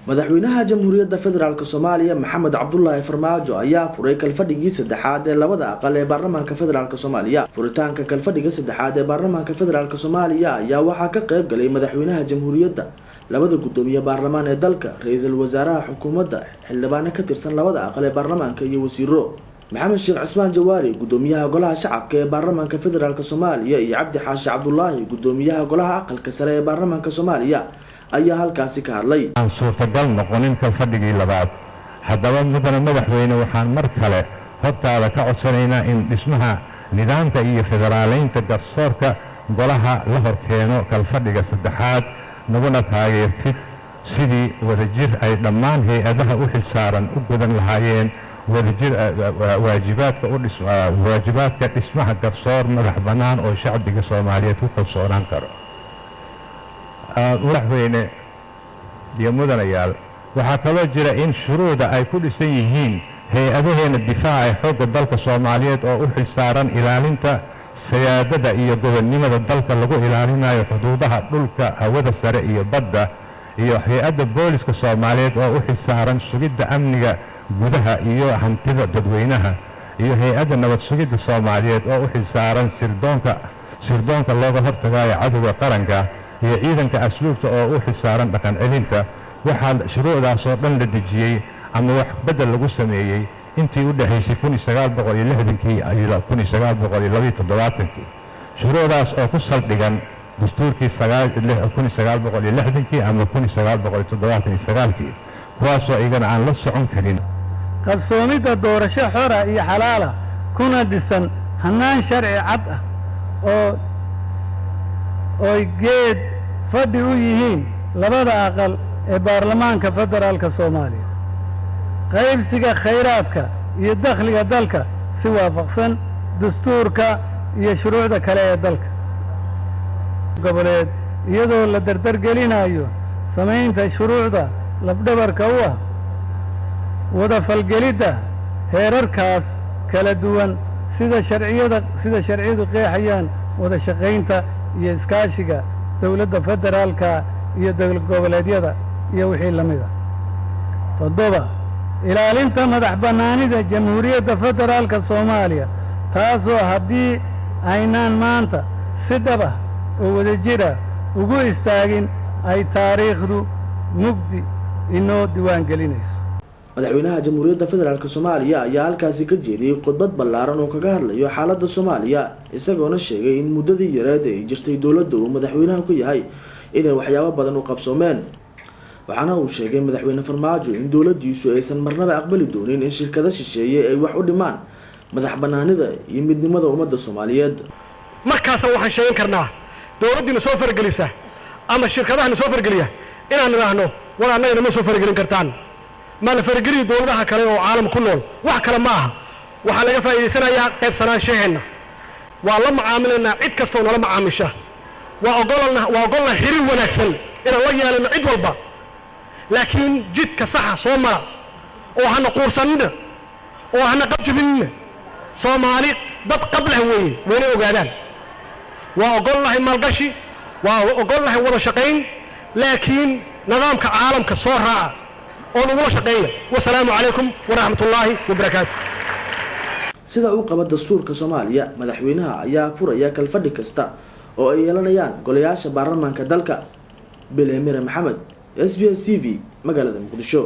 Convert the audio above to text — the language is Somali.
madaxweynaha jamhuuriyadda federaalka Soomaaliya Maxamed Cabdullaahi Farmaajo ayaa furay kalfadhigii saddexaad ee labada aqal ee baarlamaanka federaalka Soomaaliya. Furitaanka kalfadhiga saddexaad ee baarlamaanka federaalka Soomaaliya ayaa waxaa ka qayb galay madaxweynaha jamhuuriyadda, labada gudoomiye baarlamaan ee dalka, ra'iisul wasaaraha xukuumadda, xildhibaano ka tirsan labada aqal ee baarlamaanka iyo wasiiro. Maxamed Sheekh Cismaan Jawaari, gudoomiyaha golaha shacabka ee baarlamaanka federaalka Soomaaliya, iyo Cabdi Xaashi Cabdullaahi, gudoomiyaha golaha aqalka sare ee baarlamaanka Soomaaliya ayaa halkaasi ka hadlay. aan suurtagal noqonin kalfadhigii labaad. haddaba mudane madaxweyne, waxaan mar kale hortaada ka codsanaynaa in dhismaha nidaamka iyo federaaleynta garsoorka golaha la horkeeno kalfadhiga saddexaad, naguna taageertid sidii wadajir ay dhammaan hay-adaha u xilsaaran u gudan lahaayeen waajibaadka dhismaha garsoor madax bannaan oo shacbiga Soomaaliyeed ku kalsoonaan karo. madaxweyne iyo mudanayaal, waxaa kaloo jira in shuruucda ay ku dhisan yihiin hay-adaheena difaaca ee xoogga dalka Soomaaliyeed oo u xilsaaran ilaalinta siyaadada iyo gobonnimada dalka lagu ilaalinayo xuduudaha dhulka, hawada sare iyo badda, iyo hay-adda booliska Soomaaliyeed oo u xilsaaran sugidda amniga gudaha iyo hantida dadweynaha, iyo hay-adda nabad sugidda Soomaaliyeed oo u xilsaaran sirdoonka looga hortagayo cadowga qaranka, iyo ciidanka asluubta oo u xilsaaran dhaqan celinta. waxaa shuruucdaas oo dhan la dejiyey ama wax bedel lagu sameeyey intii u dhaxaysay 1960kii ilaa 1972. shuruucdaas oo ku saldhigan dastuurkii 1960kii ama 1979kii, kuwaasoo igana aan la socon karin kalsoonida doorasho xora iyo xalaala kuna dhisan hannaan sharci cad ah oo geed fadhi u yihiin labada aqal ee baarlamaanka federaalka Soomaaliya, qaybsiga khayraadka iyo dakhliga dalka si waafaqsan dastuurka iyo shuruucda kale ee dalka goboleed, iyadoo la dardargelinayo samaynta shuruucda lafdhabarka u ah wada falgelidda heerarkaas kala duwan sida sharciyadu qeexayaan wada shaqaynta iyo iskaashiga dowladda federaalka iyo dowlad goboleedyada iyo wixii la mid ah. 7. ilaalinta madax bannaanida jamhuuriyadda federaalka Soomaaliya, taasoo haddii aynaan maanta si dhab ah oo wadajira ugu istaagin ay taariikhdu mugdi inoo diiwaan gelinayso. madaxweynaha jamhuuriyadda federaalka Soomaaliya ayaa halkaasi ka jeediyay khudbad ballaaran oo kaga hadlayo xaaladda Soomaaliya, isagoona sheegay in muddadii yareed ay jirtay dowladda uu madaxweynaha ku yahay inay waxyaabo badan u qabsoomeen. waxaana uu sheegay madaxweyne Farmaajo in dowladdiisu aysan marnaba aqbali doonin in shirkado shisheeye ay wax u dhimaan madax bannaanida iyo midnimada ummadda Soomaaliyeed. markaas waxaan sheegan karnaa dowladdiina soo fargelisa ama shirkadaha soo fargeliya inaan niraahno war annagana ma soo fargelin kartaan, ma la fargeliyo dowladaha kale oo caalam ku nool. wax kale ma aha, waxaa laga faa'iideysanayaa qaybsanaanshaheena. waa la macaamilaynaa cid kastoo nala macaamisha, waa ogolna xiriir wanaagsan inaan la yeelano cid walba, laakiin jidka saxa soo mara oo hana quursanina oo hana qabjibinina. Soomaali dad qablah weeye, wayna ogaadaan. waa ogolnahay maalgashi, waa ogolnahay wada shaqayn, laakiin nidaamka caalamka soo raaca oo nagula shaqeeya. wasalaamu calaykum waraxmatullaahi wabarakaatu. sida uu qaba dastuurka Soomaaliya, madaxweynaha ayaa furaya kalfadhi kasta oo ay yeelanayaan golayaasha baarlamaanka dalka. Bileemire Maxamed, SBS TV, magaalada Muqdisho.